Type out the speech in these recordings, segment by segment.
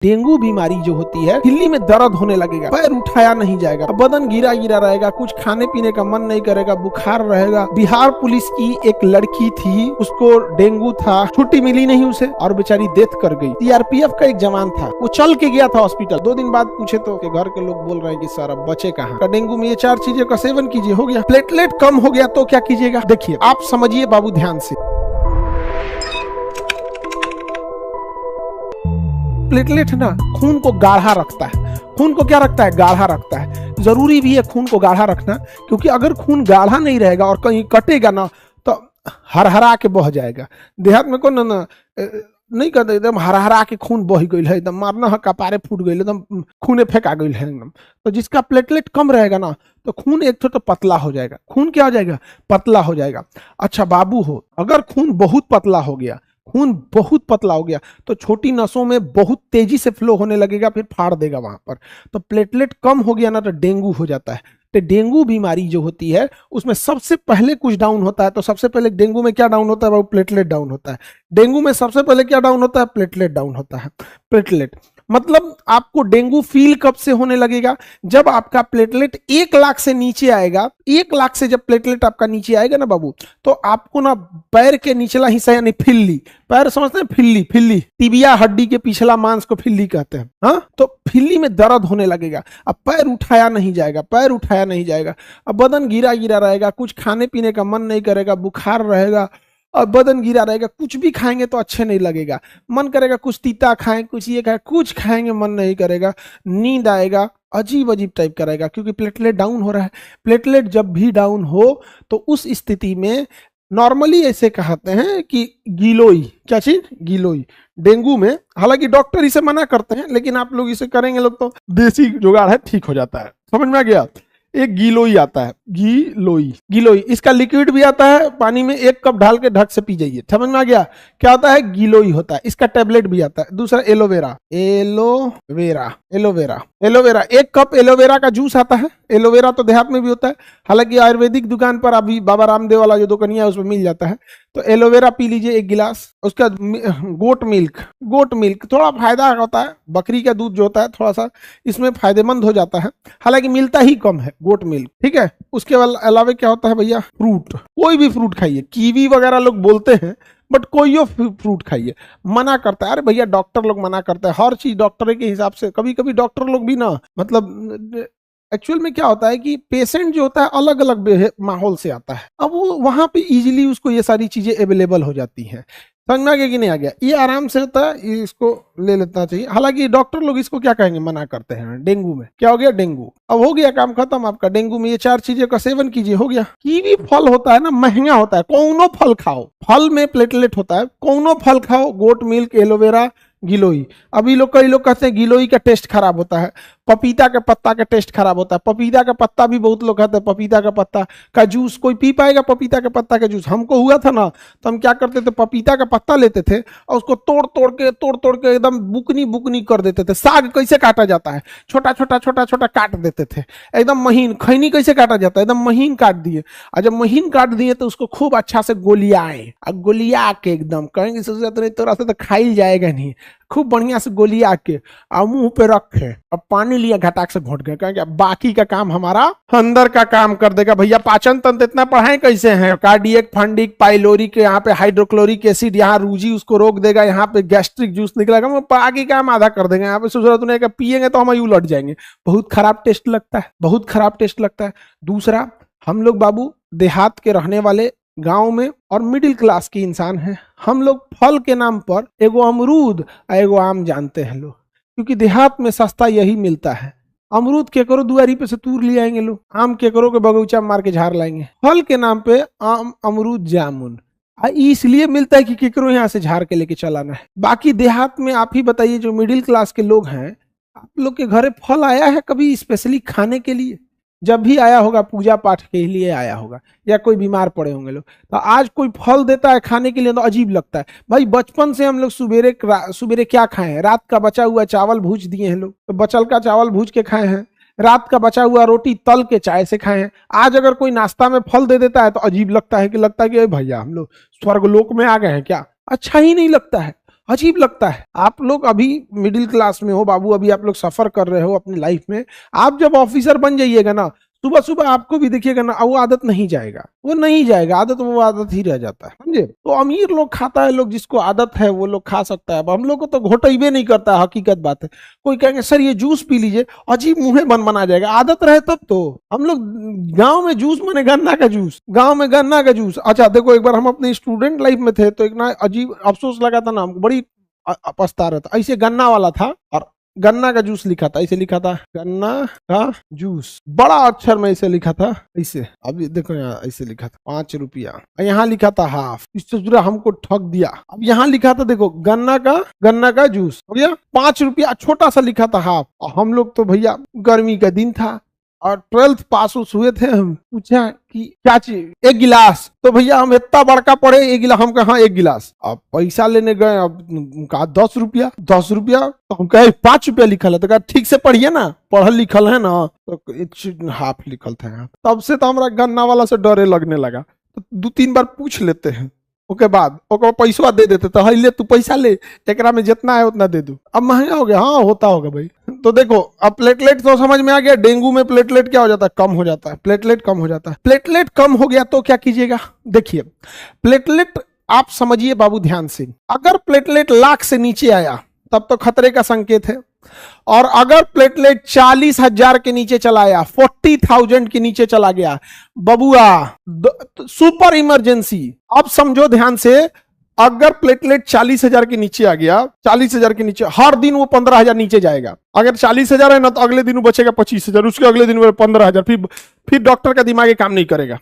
Dengue बीमारी जो होती है, हिल्ली में दर्द होने लगेगा, पैर उठाया नहीं जाएगा, बदन गिरा गिरा रहेगा, कुछ खाने पीने का मन नहीं करेगा, बुखार रहेगा। बिहार पुलिस की एक लड़की थी, उसको डेंगू था, छुट्टी मिली नहीं उसे और बेचारी डेथ कर गई। सीआरपीएफ का एक जवान था, वो चल के गया था हॉस्पिटल। 2 दिन बाद पूछे तो घर के लोग बोल रहे हैं कि सर अब बचे कहाँ। डेंगू में ये 4 चीजों का सेवन कीजिए, हो गया। प्लेटलेट कम हो गया तो क्या कीजिएगा, देखिए आप समझिए बाबू ध्यान से। प्लेटलेट ना खून को गाढ़ा रखता है। खून को क्या रखता है? गाढ़ा रखता है। जरूरी भी है खून को गाढ़ा रखना, क्योंकि अगर खून गाढ़ा नहीं रहेगा और कहीं कटेगा ना तो हरहरा के बह जाएगा। देहात में कौन ना नहीं कहते एकदम हरहरा के खून बह गई है, एकदम मारना है कपारे फूट गई, एकदम खूने फेंका गई है एकदम। तो जिसका प्लेटलेट कम रहेगा ना तो खून एक तो पतला हो जाएगा। खून क्या हो जाएगा? पतला हो जाएगा। अच्छा बाबू हो, अगर खून बहुत पतला हो गया, खून बहुत पतला हो गया तो छोटी नसों में बहुत तेजी से फ्लो होने लगेगा, फिर फाड़ देगा वहां पर। तो प्लेटलेट कम हो गया ना तो डेंगू हो जाता है। तो डेंगू बीमारी जो होती है उसमें सबसे पहले कुछ डाउन होता है। तो सबसे पहले डेंगू में क्या डाउन होता है बाबू? प्लेटलेट डाउन होता है। डेंगू में सबसे पहले क्या डाउन होता है? प्लेटलेट डाउन होता है। प्लेटलेट मतलब आपको डेंगू फील कब से होने लगेगा? जब आपका प्लेटलेट 1 लाख से नीचे आएगा। 1 लाख से जब प्लेटलेट आपका नीचे आएगा ना बाबू, तो आपको ना पैर के निचला हिस्सा यानी फिल्ली, पैर समझते हैं? फिल्ली, फिल्ली तिबिया हड्डी के पिछला मांस को फिल्ली कहते हैं। हाँ, तो फिल्ली में दर्द होने लगेगा। अब पैर उठाया नहीं जाएगा, पैर उठाया नहीं जाएगा। अब बदन गिरा गिरा रहेगा, कुछ खाने पीने का मन नहीं करेगा, बुखार रहेगा और बदन गिरा रहेगा। कुछ भी खाएंगे तो अच्छे नहीं लगेगा, मन करेगा कुछ तीता खाएं, कुछ ये खाएं, कुछ खाएंगे मन नहीं करेगा। नींद आएगा, अजीब अजीब टाइप का रहेगा, क्योंकि प्लेटलेट डाउन हो रहा है। प्लेटलेट जब भी डाउन हो तो उस स्थिति में नॉर्मली ऐसे कहते हैं कि गिलोई, क्या चीज? गिलोई। डेंगू में हालांकि डॉक्टर इसे मना करते हैं, लेकिन आप लोग इसे करेंगे लोग तो देसी जुगाड़ है, ठीक हो जाता है। समझ में आ गया? एक गिलोई आता है, गिलोई, गिलोई। इसका लिक्विड भी आता है, पानी में 1 कप डाल के ढक से पी जाइए। समझ में आ गया? क्या होता है? गिलोई होता है। इसका टेबलेट भी आता है। दूसरा aloe vera, aloe vera, aloe vera, aloe vera. 1 cup aloe vera का जूस आता है। एलोवेरा तो देहात में भी होता है, हालांकि आयुर्वेदिक दुकान पर अभी बाबा रामदेव वाला जो दुकानिया है उसमें मिल जाता है। तो एलोवेरा पी लीजिए 1 गिलास। उसका गोट मिल्क, गोट मिल्क थोड़ा फायदा होता है, बकरी का दूध जो होता है थोड़ा सा इसमें फायदेमंद हो जाता है, हालांकि मिलता ही कम है गोट मिल्क, ठीक है। उसके अलावा क्या होता है भैया? फ्रूट, कोई भी फ्रूट खाइए। कीवी वगैरह लोग बोलते हैं, बट कोई फ्रूट खाइए। मना करता है, अरे भैया डॉक्टर लोग मना करते हैं हर चीज डॉक्टर के हिसाब से। कभी कभी डॉक्टर लोग भी ना, मतलब एक्चुअल में क्या होता है कि पेशेंट जो होता है अलग अलग माहौल से आता है। अब वो वहां पे इजीली उसको ये सारी चीजें अवेलेबल हो जाती हैं। समझ में आ गया कि नहीं आ गया? ये आराम से होता है, इसको ले लेना चाहिए। हालांकि डॉक्टर लोग इसको क्या कहेंगे? मना करते हैं। डेंगू में क्या हो गया? डेंगू। अब हो गया काम खत्म आपका। डेंगू में ये 4 चीजों का सेवन कीजिए, हो गया। कीवी फल होता है ना, महंगा होता है, कौनो फल खाओ, फल में प्लेटलेट होता है, कौनो फल खाओ। गोट मिल्क, एलोवेरा, गिलोई। अभी लोग कई लोग कहते हैं गिलोई का टेस्ट खराब होता है, पपीता के पत्ता का टेस्ट खराब होता है। पपीता का पत्ता भी बहुत लोग कहते हैं पपीता का पत्ता का जूस कोई पी पाएगा? पपीता के पत्ता का जूस हमको हुआ था ना, तो हम क्या करते थे? पपीता का पत्ता लेते थे और उसको तोड़ तोड़ के एकदम बुकनी बुकनी कर देते थे। साग कैसे काटा जाता है? छोटा छोटा काट देते थे, एकदम महीन। खैनी कैसे काटा जाता है? एकदम महीन काट दिए, और जब महीन काट दिए तो उसको खूब अच्छा से गोलियाए, और गोलिया के एकदम कहेंगे तो तो खाई जाएगा नहीं, खूब बढ़िया से गोलिया के और मुंह पे रखे और पानी लिया घटाक से घोट गए, कहेंगे बाकी का काम हमारा अंदर का काम कर देगा। भैया पाचन तंत्र इतना पढ़ाए कैसे हैं? कार्डियक, फंडिक, पाइलोरिक, यहाँ पे हाइड्रोक्लोरिक एसिड, यहाँ रूजी उसको रोक देगा, यहाँ पे गैस्ट्रिक जूस निकलेगा, वो बाकी काम आधा कर देंगे। यहाँ पे सूरत नहीं पियेंगे तो हम यूं लट जाएंगे। बहुत खराब टेस्ट लगता है, बहुत खराब टेस्ट लगता है। दूसरा, हम लोग बाबू देहात के रहने वाले, गांव में और मिडिल क्लास के इंसान हैं, हम लोग फल के नाम पर एगो अमरूद और एगो आम जानते हैं लोग, क्योंकि देहात में सस्ता यही मिलता है। अमरूद के करो दुआरी पे से तूर ले आएंगे लोग, आम के करो के बगीचा मार के झाड़ लाएंगे। फल के नाम पे आम, अमरूद, जामुन इसलिए मिलता है कि केकरो यहाँ से झाड़ के लेके चलाना है। बाकी देहात में आप ही बताइए, जो मिडिल क्लास के लोग हैं, आप लोग के घरे फल आया है कभी स्पेशली खाने के लिए? जब भी आया होगा पूजा पाठ के लिए आया होगा, या कोई बीमार पड़े होंगे लोग, तो आज कोई फल देता है खाने के लिए तो अजीब लगता है। भाई बचपन से हम लोग सुबेरे क्या खाए हैं? रात का बचा हुआ चावल भूज दिए हैं लोग, तो बचल का चावल भूज के खाए हैं। रात का बचा हुआ रोटी तल के चाय से खाए हैं। आज अगर कोई नाश्ता में फल दे देता है तो अजीब लगता है कि भैया हम लोग स्वर्गलोक में आ गए हैं क्या? अच्छा ही नहीं लगता है। अजीब लगता है। आप लोग अभी मिडिल क्लास में हो बाबू, अभी आप लोग सफर कर रहे हो अपनी लाइफ में, आप जब ऑफिसर बन जाइएगा ना, सुबह सुबह आपको भी देखिएगा ना, वो आदत नहीं जाएगा, वो नहीं जाएगा, आदत वो आदत ही रह जाता है, समझे। तो अमीर लोग खाता है, लोग जिसको आदत है वो लोग खा सकता है। अब हम लोग को तो घोटाइबे नहीं करता है, हकीकत बात है। कोई कहेंगे सर ये जूस पी लीजिए, अजीब मुंह बन बना जाएगा, आदत रहे तब तो। हम लोग गांव में जूस माने गन्ना का जूस, गांव में गन्ना का जूस। अच्छा देखो, एक बार हम अपने स्टूडेंट लाइफ में थे तो एक ना अजीब अफसोस लगा था ना हमको, बड़ी पछता रहा था। ऐसे गन्ना वाला था और गन्ना का जूस लिखा था, ऐसे लिखा था गन्ना का जूस, बड़ा अक्षर में ऐसे लिखा था ऐसे। अभी देखो यहाँ ऐसे लिखा था 5 रुपया, यहाँ लिखा था हाफ। इससे पूरा हमको ठग दिया। अब यहाँ लिखा था देखो गन्ना का जूस हो गया 5 रुपया, छोटा सा लिखा था हाफ। और हम लोग तो भैया गर्मी का दिन था और 12th पास उस हुए थे, हम पूछा कि क्या चीज, एक गिलास। तो भैया हम इतना बड़का पड़े, एक गिलास, हम कहा एक गिलास। अब पैसा लेने गए, अब कहा 10 रुपया, 10 रुपया। तो हम कहे 5 रुपया लिखल है। तो कहा ठीक से पढ़िए ना, पढ़ल लिखल है ना। तो हाफ लिखल था यहाँ। तब से तो हमारा गन्ना वाला से डरे लगने लगा। तो 2-3 बार पूछ लेते हैं, ओके बाद ओके पैसा दे देते। तो ले तू पैसा ले, एकरा में जितना है उतना दे दू। अब महंगा हो गया, हाँ होता होगा भाई। तो देखो अब प्लेटलेट तो समझ में आ गया। डेंगू में प्लेटलेट क्या हो जाता है, कम हो जाता है, प्लेटलेट कम हो जाता है। प्लेटलेट कम हो गया तो क्या कीजिएगा, देखिए प्लेटलेट आप समझिए बाबू ध्यान से, अगर प्लेटलेट 1,00,000 से नीचे आया तब तो खतरे का संकेत है। और अगर प्लेटलेट 40,000 के नीचे चला गया, 40,000 के नीचे चला गया, बबुआ सुपर इमरजेंसी। अब समझो ध्यान से, अगर प्लेटलेट 40,000 के नीचे आ गया, 40,000 के नीचे, हर दिन वो 15,000 नीचे जाएगा। अगर 40,000 है ना तो अगले दिन वो बचेगा 25,000, उसके अगले दिन वो 15,000, फिर डॉक्टर का दिमाग काम नहीं करेगा।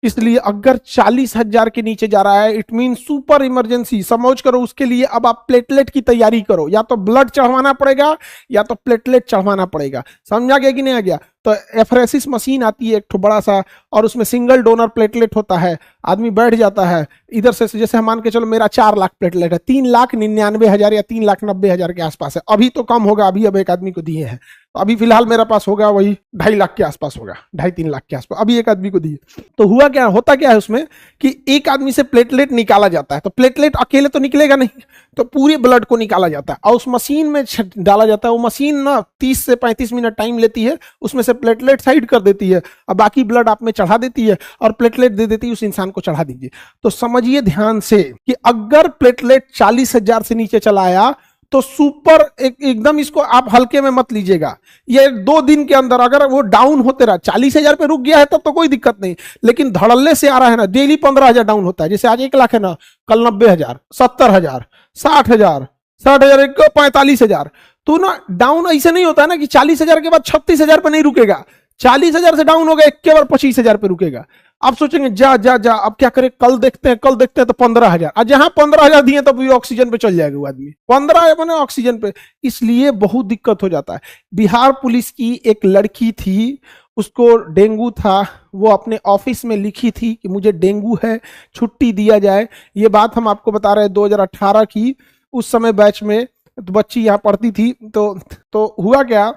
इसलिए अगर 40,000 के नीचे जा रहा है, इट मीन सुपर इमरजेंसी, समझ करो। उसके लिए अब आप प्लेटलेट की तैयारी करो, या तो ब्लड चढ़वाना पड़ेगा या तो प्लेटलेट चढ़वाना पड़ेगा। समझा गया कि नहीं आ गया। तो एफरेसिस मशीन आती है एक ठो बड़ा सा, और उसमें सिंगल डोनर प्लेटलेट होता है। आदमी बैठ जाता है इधर से, जैसे मान के चलो मेरा 4 लाख प्लेटलेट है, 3,99,000 या 3,90,000 के आसपास है। अभी तो कम होगा, अभी अब एक आदमी को दिए हैं। तो अभी फिलहाल मेरा पास होगा वही 2.5 लाख के आसपास होगा, 2.5-3 लाख के आसपास अभी एक आदमी को दिए। तो होता क्या है उसमें कि एक आदमी से प्लेटलेट निकाला जाता है। तो प्लेटलेट अकेले तो निकलेगा नहीं, तो पूरे ब्लड को निकाला जाता है और उस मशीन में डाला जाता है। वो मशीन ना 30 से 35 मिनट टाइम लेती है, उसमें से प्लेटलेट साइड कर देती है और बाकी ब्लड आप में चढ़ा देती है और प्लेटलेट दे देती है, उस इंसान को चढ़ा दीजिए। तो समझिए ध्यान से कि अगर प्लेटलेट 40,000 से नीचे चला आया तो सुपर एकदम इसको आप हल्के में मत लीजिएगा। ये 2 दिन के अंदर अगर वो डाउन होते रहा, 40,000 पे रुक गया है तब तो कोई दिक्कत नहीं, लेकिन धड़ल्ले से आ रहा है ना, डेली 15,000 डाउन होता है। जैसे आज 1 लाख है ना, कल 90,000, 70,000, 60,000, 60,000, 45,000। तो ना डाउन ऐसे नहीं होता है ना कि 40,000 के बाद 36,000 पे नहीं रुकेगा, 40,000 से डाउन होगा एक बार 25,000 पे रुकेगा। आप सोचेंगे जा जा जा अब क्या करें, कल देखते हैं तो 15,000, और जहां 15,000 दिए तब भी ऑक्सीजन पे चल जाएगा वो आदमी, 15 मैंने ऑक्सीजन पे। इसलिए बहुत दिक्कत हो जाता है। बिहार पुलिस की एक लड़की थी, उसको डेंगू था, वो अपने ऑफिस में लिखी थी कि मुझे डेंगू है, छुट्टी दिया जाए। ये बात हम आपको बता रहे हैं 2018 की। उस समय बैच में तो बच्ची यहाँ पढ़ती थी। तो हुआ क्या,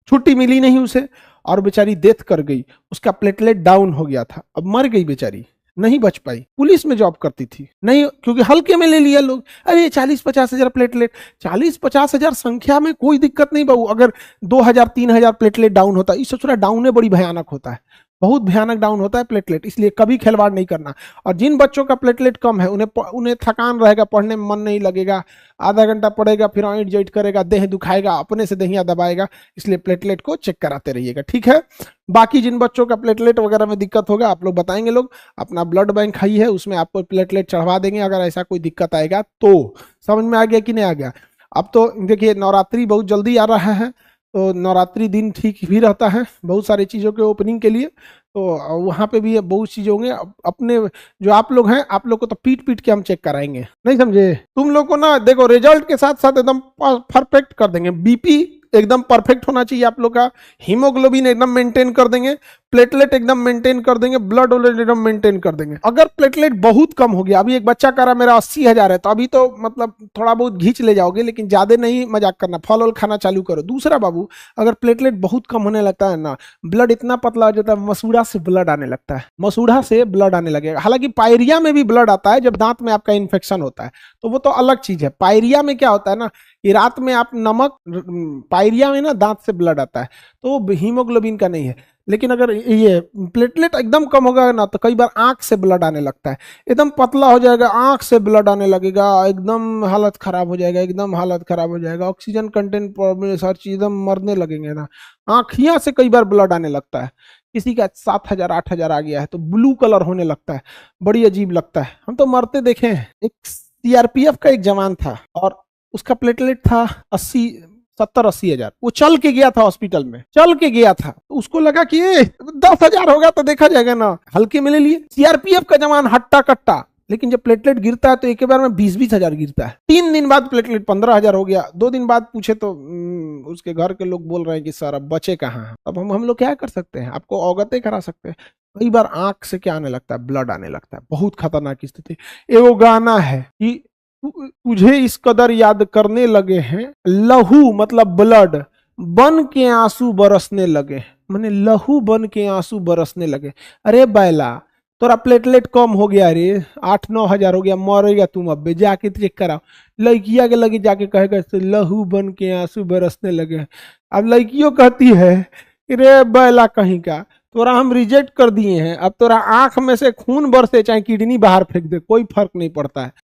छुट्टी मिली नहीं उसे और बेचारी डेथ कर गई। उसका प्लेटलेट डाउन हो गया था, अब मर गई बेचारी, नहीं बच पाई। पुलिस में जॉब करती थी, नहीं क्योंकि हल्के में ले लिया लोग। अरे 40-50 हजार प्लेटलेट, 40-50 हजार संख्या में कोई दिक्कत नहीं बाबू। अगर 2,000-3,000 प्लेटलेट डाउन होता है, इससे थोड़ा डाउन बड़ी भयानक होता है, बहुत भयानक डाउन होता है प्लेटलेट। इसलिए कभी खिलवाड़ नहीं करना। और जिन बच्चों का प्लेटलेट कम है उन्हें थकान रहेगा, पढ़ने में मन नहीं लगेगा, आधा घंटा पढ़ेगा फिर आइट जाइट करेगा, देह दुखाएगा, अपने से दहिया दबाएगा। इसलिए प्लेटलेट को चेक कराते रहिएगा, ठीक है। बाकी जिन बच्चों का प्लेटलेट वगैरह में दिक्कत होगा, आप लोग बताएंगे, लोग अपना ब्लड बैंक खाई है, उसमें आपको प्लेटलेट चढ़वा देंगे अगर ऐसा कोई दिक्कत आएगा तो। समझ में आ गया कि नहीं आ गया। अब तो देखिए नवरात्रि बहुत जल्दी आ रहा है, तो नवरात्रि दिन ठीक भी रहता है बहुत सारी चीज़ों के ओपनिंग के लिए। तो वहाँ पे भी बहुत चीज़ें होंगे। अपने जो आप लोग हैं, आप लोग को तो पीट पीट के हम चेक कराएंगे, नहीं समझे। तुम लोग को ना देखो रिजल्ट के साथ साथ एकदम परफेक्ट कर देंगे। बीपी एकदम परफेक्ट होना चाहिए आप लोग का, हीमोग्लोबिन एकदम मेंटेन कर देंगे, प्लेटलेट एकदम मेंटेन कर देंगे, ब्लड एकदम मेंटेन कर देंगे। अगर प्लेटलेट बहुत कम हो गया, अभी एक बच्चा कह रहा मेरा 80,000 है, तो अभी तो मतलब थोड़ा बहुत घींच ले जाओगे, लेकिन ज्यादा नहीं मजाक करना, फल वल खाना चालू करो। दूसरा बाबू, अगर प्लेटलेट बहुत कम होने लगता है ना, ब्लड इतना पतला हो जाता है, मसूड़ा से ब्लड आने लगता है, मसूड़ा से ब्लड आने लगेगा। हालांकि पायरिया में भी ब्लड आता है जब दांत में आपका इन्फेक्शन होता है, तो वो तो अलग चीज है। पायरिया में क्या होता है ना, कि रात में आप नमक, पायरिया में ना दांत से ब्लड आता है, तो हीमोग्लोबिन का नहीं है। लेकिन अगर ये प्लेटलेट एकदम कम होगा ना, तो कई बार आंख से ब्लड आने लगता है, एकदम पतला हो जाएगा, आंख से ब्लड आने लगेगा, एकदम हालत खराब हो जाएगा, एकदम हालत खराब हो जाएगा, ऑक्सीजन कंटेंट प्रॉब्लम, हर चीज एकदम मरने लगेंगे ना। आंखियां से कई बार ब्लड आने लगता है, किसी का 7,000 8,000 आ गया है तो ब्लू कलर होने लगता है, बड़ी अजीब लगता है, हम तो मरते देखे हैं। एक सीआरपीएफ का एक जवान था और उसका प्लेटलेट था 70-80 हजार, वो चल के गया था हॉस्पिटल में, चल के गया था, तो उसको लगा कि 10,000 होगा तो देखा जाएगा ना, हल्के में ले लिए। सीआरपीएफ का जवान हट्टा कट्टा, लेकिन जब प्लेटलेट गिरता है तो एक बार में 20-20 हजार गिरता है। 3 दिन बाद प्लेटलेट 15,000 हो गया। 2 दिन बाद पूछे तो उसके घर के लोग बोल रहे हैं कि सर अब बचे कहाँ हैं। अब हम लोग क्या कर सकते हैं, आपको अवगत करा सकते हैं। कई बार आंख से क्या आने लगता है, ब्लड आने लगता है, बहुत खतरनाक स्थिति। एगो गाना है कि तुझे इस कदर याद करने लगे हैं, लहू मतलब ब्लड बन के आंसू बरसने लगे, माने लहू बन के आंसू बरसने लगे। अरे बैला, तोरा प्लेटलेट कम हो गया रे, 8-9 हजार हो गया, मरेगा तुम, अब जाके चेक कराओ। लड़किया के लगे जाके कहेगा लहू बन के आंसू बरसने लगे। अब लड़कियों कहती है रे बैला कहीं का, तोरा हम रिजेक्ट कर दिए हैं, अब तोरा आंख में से खून बरसे चाहे किडनी बाहर फेंक दे, कोई फर्क नहीं पड़ता है।